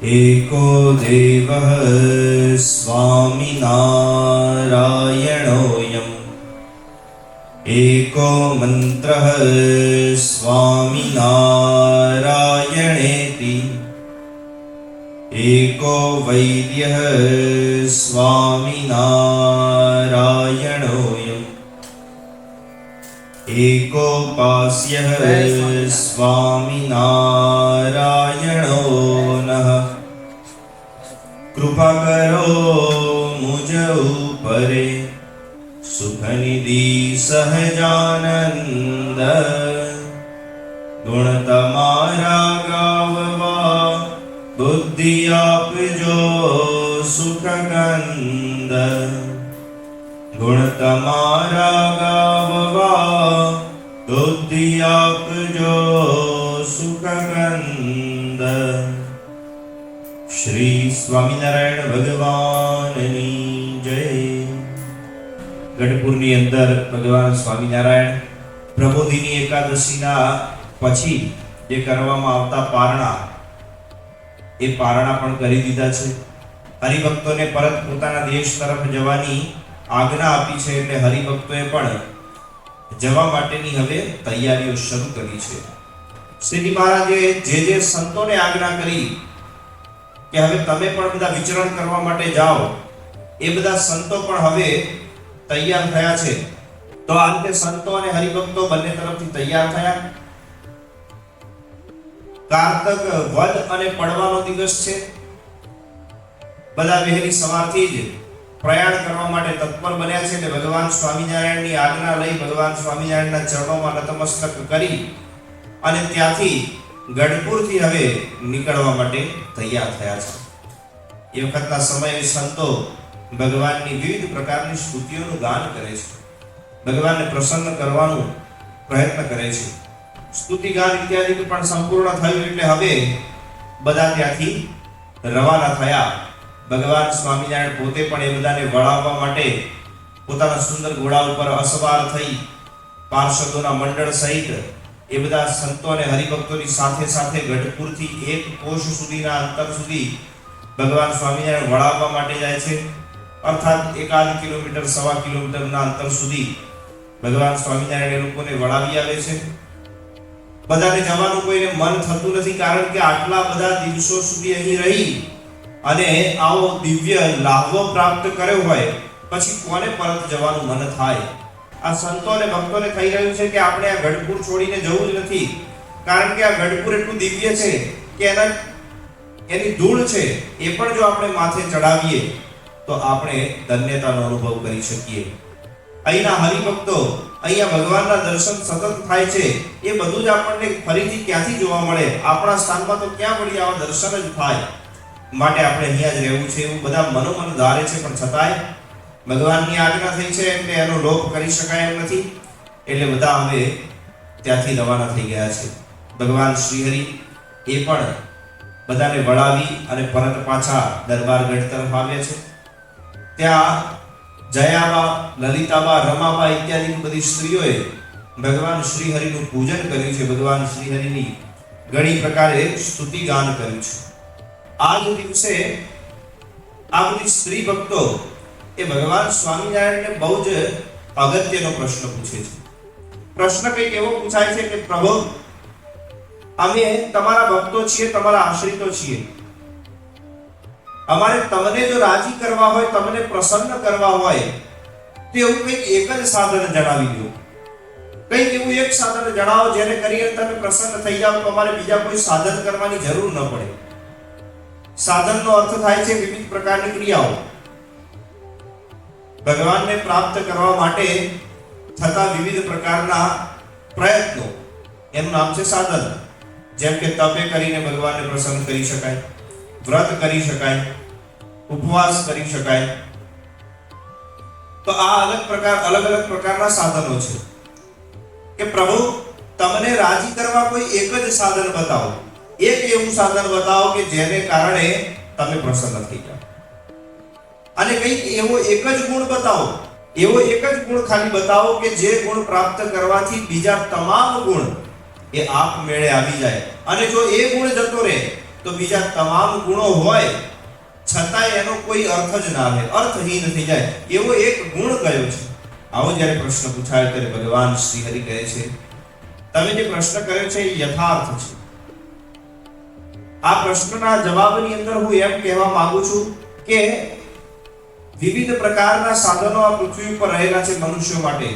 एको देवः स्वामिनारायणोऽयम् एको मन्त्रः स्वामिनारायणेति एको वैद्यः स्वामिनारायणोऽयम् एकोपास्यः स्वामिनारायणो नः। कृपा करो मुझ ऊपरे सुखनिधि सहजानंद गुण तमारा गाववा बुद्धि आपजो सुखगंध गुण तमारा गाववा बुद्धि आपजो सुखगंध। श्री સ્વામિનારાયણ ભગવાનની જય। ગઢપુરની અંદર ભગવાન સ્વામિનારાયણ પ્રબોધિની એકાદશીના પછી જે કરવામાં આવતા પારણા એ પારણા પણ કરી દીધા છે। હરિભક્તોને પરત પોતાના દેશ તરફ જવાની આજ્ઞા આપી છે, એટલે હરિભક્તોએ પણ જવા માટેની હવે તૈયારીઓ શરૂ કરી છે। શ્રીજી મહારાજે જે સંતોને આજ્ઞા કરી કે હવે તમે પણ બધા વિચરણ કરવા માટે જાઓ, એ બધા સંતો પણ હવે તૈયાર થયા છે। તો આ રીતે સંતો અને હરિભક્તો બંને તરફથી તૈયાર થયા। કારતક વદ અને પડવાનો દિવસ છે। બધા વહેલી સવારથી જ પ્રયાણ કરવા માટે તત્પર બન્યા છે, એટલે ભગવાન સ્વામિનારાયણની આજ્ઞા લઈ ભગવાન સ્વામિનારાયણના ચરણોમાં નતમસ્તક કરી અને ત્યાંથી ગઢપુરથી હવે નીકળવા માટે તૈયાર થયા છે। એ વખતના સમયે સંતો ભગવાનની વિવિધ પ્રકારની સ્તુતિઓનું ગાન કરે છે, ભગવાનને પ્રસન્ન કરવાનો પ્રયત્ન કરે છે। સ્તુતિ ગાન ઇત્યાદિ પણ સંપૂર્ણ થયું એટલે હવે બધા ત્યાંથી રવાના થયા। ભગવાન સ્વામિનારાયણ પોતે પણ એ બધાને વળાવવા માટે પોતાના સુંદર ઘોડા ઉપર અસવાર થઈ પાર્ષદોના મંડળ સહિત એ બધા સંતો અને હરિભક્તોની સાથે સાથે ગઢપુરથી 1 કોશ સુધીના અંતર સુધી ભગવાન સ્વામિનારાયણ વળાવવા માટે જાય છે। અર્થાત 1.5 કિલોમીટર 1.25 કિલોમીટરના અંતર સુધી ભગવાન સ્વામિનારાયણ એ લોકોને વળાવી આવે છે। બધાને જવાનું કોઈને મન થતું નથી, કારણ કે આટલા બધા દિવસો સુધી અહીં રહી અને આવો દિવ્ય લાભો પ્રાપ્ત કર્યો હોય પછી કોને પરત જવાનું મન થાય। આ સંતો અને ભક્તોને થઈ રહ્યું છે કે આપણે આ ગઢપુર છોડીને જવું જ નથી, કારણ કે આ ગઢપુર એટલું દિવ્ય છે કે એની ધૂળ છે એ પણ જો આપણે માથે ચડાવીએ તો આપણે ધન્યતાનો અનુભવ કરી શકીએ। અહીંના હરિભક્તો, અહીંયા ભગવાનના દર્શન સતત થાય છે, એ બધું જ આપણને ફરીથી ક્યાંથી જોવા મળે? આપણા સ્થાનમાં તો ક્યાં વળી આવા દર્શન જ થાય? માટે આપણે અહીંયા જ રહેવું છે એવું બધા મનોમન ધારે છે, પણ છતાંય ભગવાનની આજ્ઞા થઈ છે એટલે એનો લોપ કરી શકાય એમ નથી, એટલે બધા હવે ત્યાંથી રવાના થઈ ગયા છે। ભગવાન શ્રીહરિ એ પણ બધાને વળાવી અને પરત પાછા દરબારગઢ તરફ આવ્યા છે। ત્યાં જયાબા, લલિતાબા, રમાબા ઇત્યાદિ બધી સ્ત્રીઓએ ભગવાન શ્રીહરિનું પૂજન કર્યું છે, ભગવાન શ્રીહરિની ઘણી પ્રકારે સ્તુતિ ગાન કર્યું છે। આ જ દિવસે આ બધી સ્ત્રી ભક્તો એ ભગવાન સ્વામિનારાયણને બહુ જ અગત્યનો પ્રશ્ન પૂછે છે। પ્રશ્ન કંઈક એવો પૂછાય છે કે પ્રભુ, અમે તમારા ભક્તો છીએ, તમારા આશ્રિતો છીએ, અમારે તમને જો રાજી કરવા હોય, તમને પ્રસન્ન કરવા હોય તો એવું કંઈક એક જ સાધન જણાવી દો। કંઈક એવું એક સાધન જણાવો જેને કરીને તમે પ્રસન્ન થઈ જાઓ, તો અમારે બીજા કોઈ સાધન કરવાની જરૂર ન પડે। સાધનનો અર્થ થાય છે વિવિધ પ્રકારની ક્રિયાઓ। ભગવાનને પ્રાપ્ત કરવા માટે થતા વિવિધ પ્રકારના પ્રયત્નો, એનું નામ છે સાધન। જેમ કે તપે કરીને ભગવાનને પ્રસન્ન કરી શકાય, વ્રત કરી શકાય, ઉપવાસ કરી શકાય। તો આ અલગ પ્રકારના સાધનો છે કે પ્રભુ તમને રાજી કરવા કોઈ એક જ સાધન બતાવો, એક એવું સાધન બતાવો કે જેને કારણે તમે પ્રસન્ન થઈ જાઓ, અને કંઈક એવો એક જ ગુણ બતાવો, એવો એક જ ગુણ ખાલી બતાવો કે જે ગુણ પ્રાપ્ત કરવાથી બીજા તમામ ગુણ એ આપમેળે આવી જાય, અને જો એ ગુણ જતો રહે તો બીજા તમામ ગુણો હોય છતાંય એનો કોઈ અર્થ જ ના રહે, અર્થહીન થઈ જાય એવો એક ગુણ કયો છે? આવો જ્યારે પ્રશ્ન પૂછાયો ત્યારે ભગવાન શ્રી હરિ કહે છે, તમે જે પ્રશ્ન કર્યો છે એ યથાર્થ છે. આ પ્રશ્નના જવાબની અંદર હું એમ કહેવા માંગુ છું કે વિવિધ પ્રકારના સાધનો આ પૃથ્વી ઉપર રહેલા છે મનુષ્યો માટે.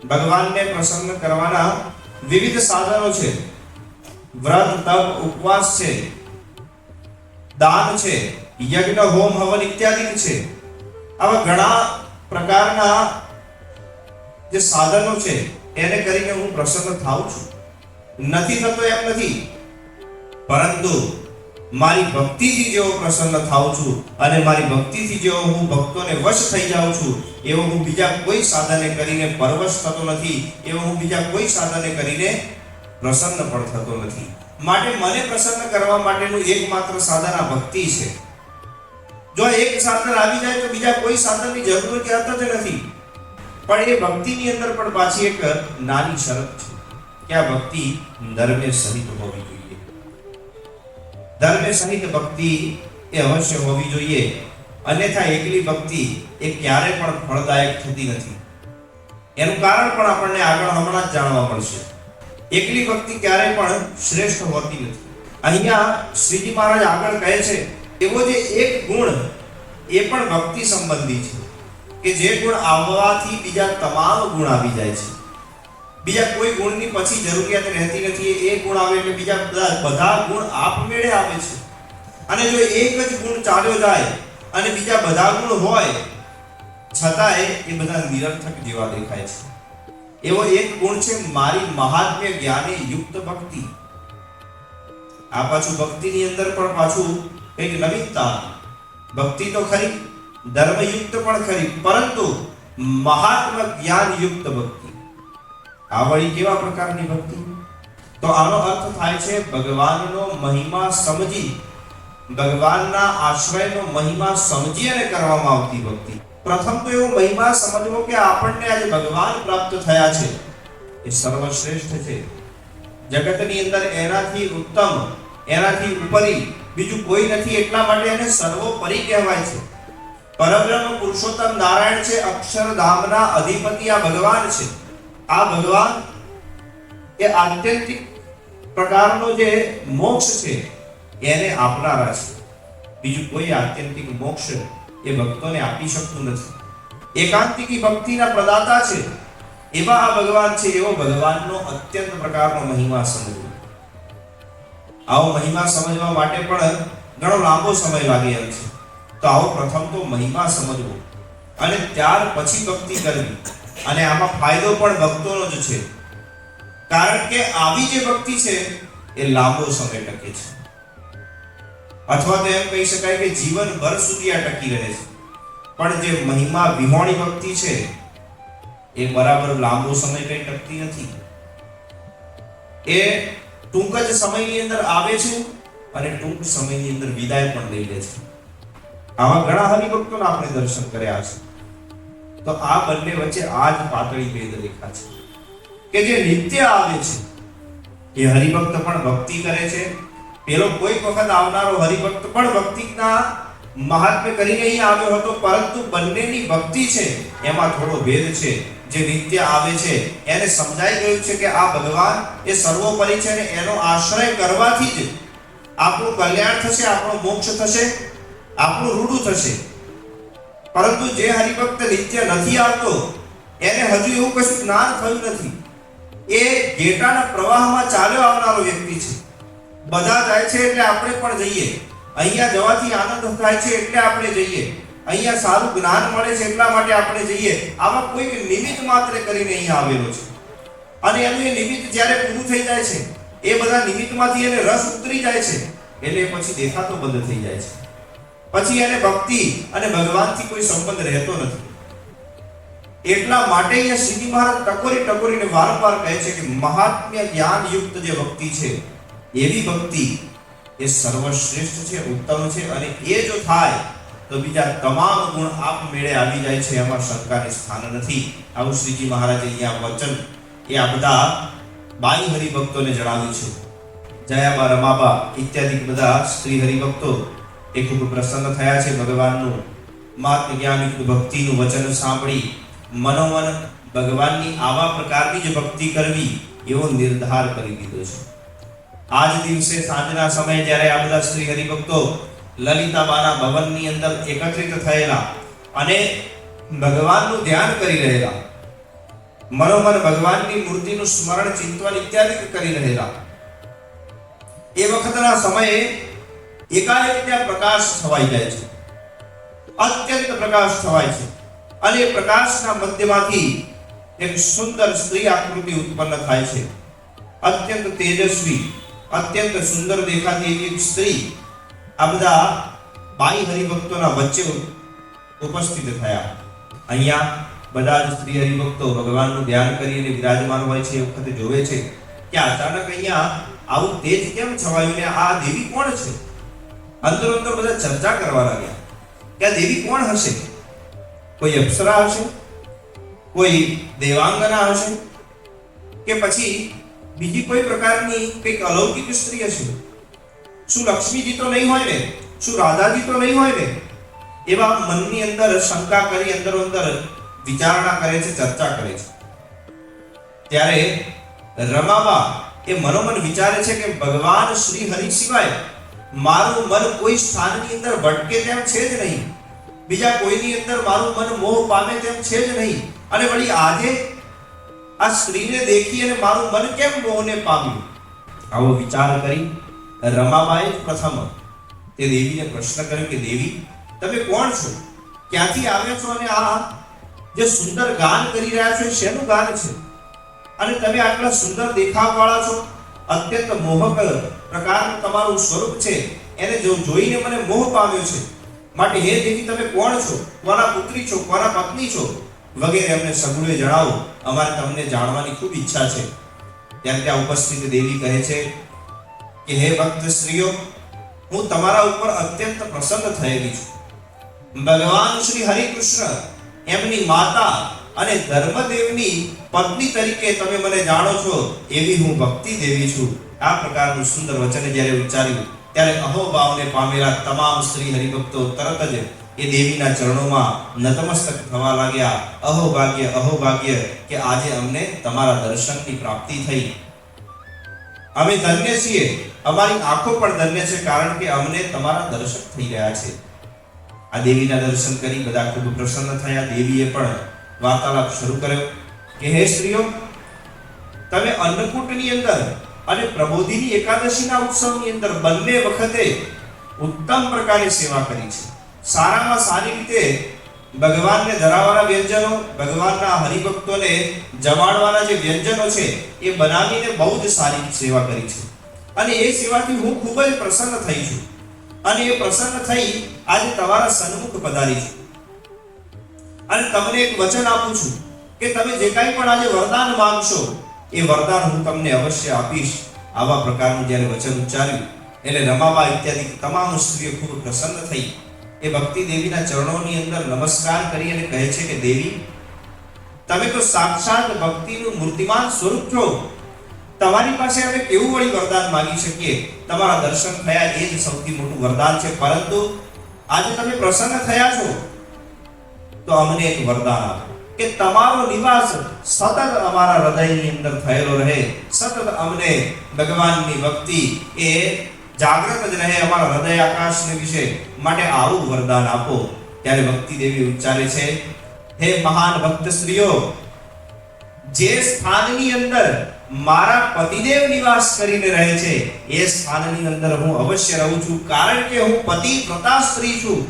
ભગવાનને પ્રસન્ન કરવાના વિવિધ સાધનો છે. વ્રત, તપ, ઉપવાસ છે, દાન છે, યજ્ઞ, હોમ, હવન ઇત્યાદિ છે. આવા ઘણા પ્રકારના જે સાધનો છે એને કરીને હું પ્રસન્ન થાઉં છું. નથી થતો એમ નથી, પરંતુ મારી ભક્તિથી જેવો પ્રસન્ન થાઉં છું અને મારી ભક્તિથી જેવો હું ભક્તોને વશ થઈ જાઉં છું એવો હું બીજા કોઈ સાધને કરીને પરવશ થતો નથી, એવો હું બીજા કોઈ સાધને કરીને પ્રસન્ન પણ થતો નથી. માટે મને પ્રસન્ન કરવા માટેનું એકમાત્ર સાધન આ ભક્તિ છે. જો એક સાધન આવી જાય તો બીજા કોઈ સાધનની જરૂર કે અર્થ જ નથી. પણ એ ભક્તિની અંદર પણ પાછી એક નાની શરત છે કે આ ભક્તિ ધર્મે સહિત હોવી જોઈએ. ધર્મે સહિત ભક્તિ એ અવશ્ય હોવી જોઈએ, અન્યથા એકલી ભક્તિ એ ક્યારે પણ ફળદાયક થતી નથી. એનું કારણ પણ આપણને આગળ હમણાં જ જાણવા મળશે. એકલી ભક્તિ ક્યારે પણ શ્રેષ્ઠ હોતી નથી. અહીંયા શ્રીજી મહારાજ આગળ કહે છે એવો જે એક ગુણ એ પણ ભક્તિ સંબંધી છે કે જે ગુણ આવવાથી બીજા તમામ ગુણ આવી જાય છે. બીજા કોઈ ગુણની પછી જરૂરિયાત રહેતી નથી. એ ગુણ આવે એટલે બીજા બધા ગુણ આપમેળે આવે છે. અને જો એક જ ગુણ ચાલ્યો જાય અને બીજા બધા ગુણ હોય છતાંય એ બધા નિરર્થક જેવા દેખાય છે. એવો એક ગુણ છે મારી મહાત્મ્ય જ્ઞાને યુક્ત ભક્તિ. આ પાછું ભક્તિની અંદર પણ પાછું એક નવીનતા. ભક્તિ તો ખરી, ધર્મયુક્ત પણ ખરી, પરંતુ મહાત્મ્ય જ્ઞાન યુક્ત ભક્તિ. આ વળી કેવા પ્રકારની ભક્તિ? તો આનો અર્થ થાય છે ભગવાનનો મહિમા સમજી, ભગવાનના આશ્રયનો મહિમા સમજી અને કરવામાં આવતી ભક્તિ. પ્રથમ તો એવો મહિમા સમજવો કે આપણને આજે ભગવાન પ્રાપ્ત થયા છે એ સર્વશ્રેષ્ઠ છે. જગતની અંદર એનાથી ઉત્તમ, એનાથી ઉપરી બીજું કોઈ નથી, એટલા માટે એને સર્વોપરી કહેવાય છે. પરબ્રહ્મ પુરુષોત્તમ નારાયણ છે, અક્ષરધામના અધિપતિ આ ભગવાન છે. આ ભગવાન એ આત્યંતિક પ્રકારનો જે મોક્ષ છે એને આપનારા છે. બીજું કોઈ આત્યંતિક મોક્ષ એ ભક્તોને આપી શકતું નથી. એકાંતિકી ભક્તિના પ્રદાતા છે એવા આ ભગવાન છે. એવો ભગવાનનો અત્યંત પ્રકારનો મહિમા સમજવો. આવો મહિમા સમજવા માટે પણ ઘણો લાંબો સમય લાગે એમ છે. તો આવો પ્રથમ તો મહિમા સમજવો અને ત્યાર પછી ભક્તિ કરવી. અને આમાં ફાયદો પણ ભક્તોનો જ છે, કારણ કે આવી જે ભક્તિ છે એ લાંબો સમય ટકે છે. અથવા તો એમ કહી શકાય કે જીવનભર સુધી આ ટકી રહે છે. પણ જે મહિમા વિહોણી ભક્તિ છે એ બરાબર લાંબો સમય કઈ ટકતી નથી. એ ટૂંક જ સમયની અંદર આવે છે અને ટૂંક સમયની અંદર વિદાય પણ લઈ લે છે. આવા ઘણા હરિભક્તોના આપણે દર્શન કર્યા છે. તો આ બંને વચ્ચે આ જ પાતળી ભેદ રેખા છે કે જે નિત્ય આવે છે એ હરિભક્ત પણ ભક્તિ કરે છે. પેલો કોઈક વખત આવનારો હરિભક્ત પણ ભક્તિના મહાત્મ્ય કરીને અહીં આવ્યો હતો, પરંતુ બંનેની ભક્તિ છે એમાં થોડો ભેદ છે. જે નિત્ય આવે છે એને સમજાઈ ગયું છે કે આ ભગવાન એ સર્વોપરી છે અને એનો આશ્રય કરવાથી જ આપણું કલ્યાણ થશે, આપણો મોક્ષ થશે, આપણું રૂડું થશે. પરંતુ જે હરિભક્ત નિત્ય નથી આવતો એને હજુ એવું કશું જ્ઞાન થયું નથી. એ ઘેટાના પ્રવાહમાં ચાલ્યો આવનારો વ્યક્તિ છે. બધા જાય છે એટલે આપણે પણ જઈએ. અહીંયા જવાથી આનંદ થાય છે એટલે આપણે જઈએ. અહીંયા સારું જ્ઞાન મળે છે એટલા માટે આપણે જઈએ. આવા કોઈક નિમિત્ત માત્ર કરીને અહીંયા આવેલો છે અને એનું એ નિમિત્ત જ્યારે પૂરું થઈ જાય છે એ બધા નિમિત્તમાંથી એને રસ ઉતરી જાય છે એટલે પછી દેખાતો બંધ થઈ જાય છે. પછી એને ભક્તિ અને ભગવાનથી કોઈ સંબંધ રહેતો નથી. એટલા માટે અહીંયા શ્રીજી મહારાજ ટકોરીને વારંવાર કહે છે કે મહાત્મ્ય જ્ઞાન યુક્ત જે ભક્તિ છે એવી ભક્તિ એ સર્વશ્રેષ્ઠ છે, ઉત્તમ છે. અને એ જો થાય તો બીજા તમામ ગુણ આપમેળે આવી જાય છે, એમાં શંકાને સ્થાન નથી. આવું શ્રીજી મહારાજે અહીંયા વચન એ આ બધા બાઈ હરિભક્તોને જણાવ્યું છે. જયાબા, રમાબા ઇત્યાદિ બધા શ્રી હરિભક્તો એ ખૂબ પ્રસન્ન થયા છે. ભગવાનનું માત જ્ઞાનિક ભક્તિનું વચન સાંભળી મનોમન ભગવાનની આવા પ્રકારની જ ભક્તિ કરવી એવો નિર્ધાર કરી દીધો છે. આજ દિવસે સાંજના સમયે જ્યારે આ બધા શ્રી હરિભક્તો લલિતાબાના ભવનની અંદર એકત્રિત થયેલા અને ભગવાનનું ધ્યાન કરી રહેલા, મનોમન ભગવાનની મૂર્તિનું સ્મરણ, ચિંતન ઇત્યાદિ કરી રહેલા, એ વખતના સમયે એકાએક ત્યાં પ્રકાશ છવાઈ જાય છે. અત્યંત પ્રકાશ છવાય છે અને એ પ્રકાશના મધ્યમાંથી એક સુંદર સ્ત્રી આકૃતિ ઉત્પન્ન થાય છે. અત્યંત તેજસ્વી, અત્યંત સુંદર દેખાતી એક સ્ત્રી આ બધા બાઈ હરિભક્તોના વચ્ચે ઉપસ્થિત થયા. અહીંયા બધા જ સ્ત્રી હરિભક્તો ભગવાનનું ધ્યાન કરીને વિરાજમાન હોય છે. એ વખતે જોવે છે કે અચાનક અહીંયા આવું તેજ કેમ છવાયું ને આ દેવી કોણ છે? અંદરો અંદર બધા ચર્ચા કરવા લાગ્યા કે આ દેવી કોણ હશે? કોઈ અપ્સરા હશે, કોઈ દેવાંગના હશે, કે પછી બીજી કોઈ પ્રકારની કંઈક અલૌકિક સ્ત્રી હશે? શું લક્ષ્મીજી તો નહીં હોય ને? શું રાધાજી તો નહીં હોય ને? એવા મનની અંદર શંકા કરી અંદરો અંદર વિચારણા કરે છે, ચર્ચા કરે છે. ત્યારે રમાબા એ મનોમન વિચારે છે કે ભગવાન શ્રી હરિ સિવાય મારું મન કોઈ સ્થાનની અંદર ભટકે તેમ છે જ નહીં, બીજા કોઈની અંદર મારું મન મોહ પામે તેમ છે જ નહીં, અને વળી આજે આ સ્ત્રીને દેખી અને મારું મન કેમ મોહને પામ્યું? આવો વિચાર કરી રમાબાએ પ્રથમ તે દેવીને પ્રશ્ન કર્યો કે દેવી, તમે કોણ છો? ક્યાંથી આવ્યા છો? અને આ જે સુંદર ગાન કરી રહ્યા છો શેનું ગાન છે? અને તમે આટલા સુંદર દેખાવવાળા છો, અત્યંત મોહક પ્રકારનું તમારું સ્વરૂપ છે, એને જોઈને મને મોહ પામ્યો છે. માટે હે દેવી, તમે કોણ છો? કોના પુત્રી છો? કોના પત્ની છો? વગેરે અમને સગુણે જણાવો, અમારે તમને જાણવાની ખૂબ ઈચ્છા છે. ત્યારે ત્યાં ઉપસ્થિત દેવી કહે છે કે હે ભક્ત સ્ત્રીઓ, હું તમારા ઉપર અત્યંત પ્રસન્ન થયેલી છું. ભગવાન શ્રી હરિકૃષ્ણ એમની માતા અને ધર્મદેવની પત્ની તરીકે તમે મને જાણો છો એવી હું ભક્તિ દેવી છું. આ પ્રકારનું સુંદર વચન જ્યારે ઉચ્ચાર્યું ત્યારે અહોભાવને પામેલા તમામ શ્રી હરિભક્તો તરત જ એ દેવીના ચરણોમાં નતમસ્તક થવા લાગ્યા. અહોભાગ્ય, અહોભાગ્ય કે આજે અમને તમારા દર્શનની પ્રાપ્તિ થઈ. અમે ધન્ય છીએ, અમારી આંખો પણ ધન્ય છે, કારણ કે અમને તમારા દર્શન થઈ રહ્યા છે. આ દેવીના દર્શન કરી બધા ખૂબ પ્રસન્ન થયા. દેવીએ પણ વાર્તાલાપ શરૂ કર્યો કે હે સ્ત્રીઓ, તમે અન્નકૂટની અંદર અને પ્રબોધિની એકાદશીના ઉત્સવની અંદર બંને વખતે ઉત્તમ પ્રકારે સેવા કરી છે. સારામાં સારી રીતે ભગવાનને ધરાવવાના વ્યંજનો, ભગવાનના હરિભક્તોને જમાડવાના જે વ્યંજનો છે એ બનાવીને બહુ જ સારી સેવા કરી છે. અને એ સેવાથી હું ખૂબ જ પ્રસન્ન થઈ છું. અને એ પ્રસન્ન થઈ આજે તમારા સન્મુખ પધારી છું. અને તમને એક વચન આપું છું કે તમે જે કાંઈ પણ આજે વરદાન માંગશો એ વરદાન હું તમને અવશ્ય આપીશ. આવા પ્રકારનું જ્યારે વચન ઉચ્ચાર્યું એટલે રમાબા ઇત્યાદિ તમામ સ્ત્રીઓ ખૂબ પ્રસન્ન થઈ. એ ભક્તિ દેવીના ચરણોની અંદર નમસ્કાર કરી અને કહે છે કે દેવી, તમે તો સાક્ષાત ભક્તિનું મૂર્તિમાન સ્વરૂપ છો. તમારી પાસે અમે કેવું વળી વરદાન માંગી શકીએ? તમારા દર્શન થયા એ જ સૌથી મોટું વરદાન છે. પરંતુ આજે તમે પ્રસન્ન થયા છો તો અમને એક વરદાન આપો કે તમારો નિવાસ સતત અમારા હૃદયની અંદર થયેલો રહે. સતત અમને ભગવાનની ભક્તિ એ જાગૃત જ રહે અમારા હૃદય આકાશને વિશે. માટે આવું વરદાન આપો. ત્યારે ભક્તિ દેવી ઉચ્ચારે છે, હે મહાન ભક્ત સ્ત્રીઓ, જે સ્થાનની અંદર મારા પતિદેવ નિવાસ કરીને રહે છે એ સ્થાનની અંદર હું અવશ્ય રહું છું, કારણ કે હું પતિ પ્રતા સ્ત્રી છું.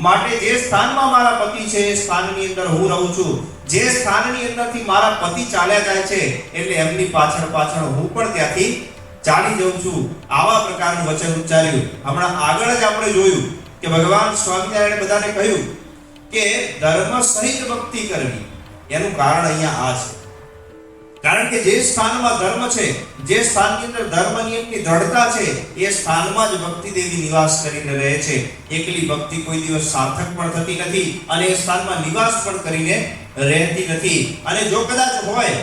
માટે જે સ્થાનમાં મારા પતિ છે એ સ્થાનની અંદર હું રહું છું. જે સ્થાનની અંદરથી મારા પતિ ચાલ્યા જાય છે એટલે એમની પાછળ પાછળ હું પણ ત્યાંથી ચાલી જાઉં છું. આવા પ્રકારનું વચન ઉચ્ચાર્યું. હમણાં આગળ જ આપણે જોયું કે ભગવાન સ્વામિનારાયણે બધાને કહ્યું કે ધર્મ સહિત ભક્તિ કરવી. એનું કારણ અહીંયા આ છે. કારણ કે જે સ્થાનમાં ધર્મ છે, જે સ્થાનની અંદર ધર્મ નિયમની દ્રઢતા છે એ સ્થાનમાં જ ભક્તિ દેવી નિવાસ કરીને રહે છે. એકલી ભક્તિ કોઈ દિવસ સાર્થક પણ થતી નથી અને એ સ્થાનમાં નિવાસ પણ કરીને રહેતી નથી. અને જો કદાચ હોય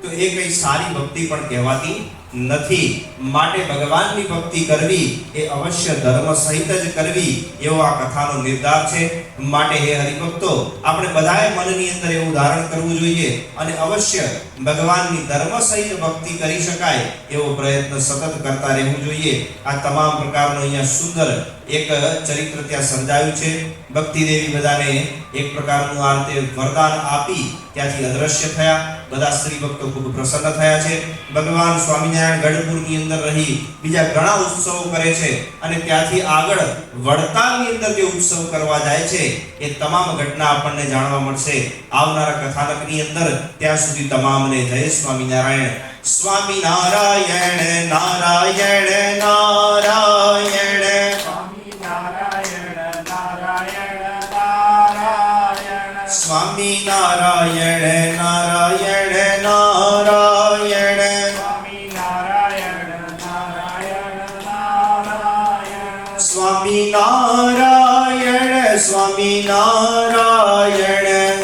તો એ કઈ સારી ભક્તિ પણ કહેવાતી નથી. માટે ભગવાનની ભક્તિ કરવી એ અવશ્ય ધર્મ સહિત જ કરવી એવો આ કથાનો નિર્ધાર છે. માટે હે હરિભક્તો, આપણે બધાએ મનની અંદર એવું ધારણ કરવું જોઈએ અને અવશ્ય ભગવાનની ધર્મ સહિત ભક્તિ કરી શકાય એવો પ્રયત્ન સતત કરતા રહેવું જોઈએ. આ તમામ પ્રકારનો અહીંયા સુંદર એક ચરિત્ર ત્યાં સર્જાયું છે. ભક્તિ દેવી બધાને એક પ્રકારનું આ રીતે વરદાન આપી ત્યાંથી અદ્રશ્ય થયા. બધા સ્ત્રી ભક્તો ખૂબ પ્રસન્ન થયા છે. ભગવાન સ્વામિનારાયણ ગઢપુરની અંદર રહી બીજા ઘણા ઉત્સવો કરે છે અને ત્યાંથી આગળ વડતાલની અંદર જે ઉત્સવ કરવા જાય છે એ તમામ ઘટના આપણને જાણવા મળશે આવનારા કથાનકની અંદર. ત્યાં સુધી તમામને જય સ્વામિનારાયણ. સ્વામિનારાયણ નારાયણ નારાયણ. સ્વામિનારાયણ નારાયણ નારાયણ. સ્વામિનારાયણ સ્વામિનારાયણ.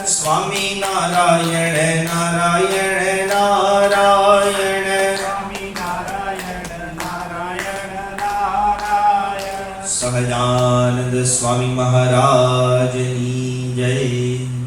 સ્વામિનારાયણ નારાયણ નારાયણ. સહજાનંદ સ્વામી મહારાજની જય.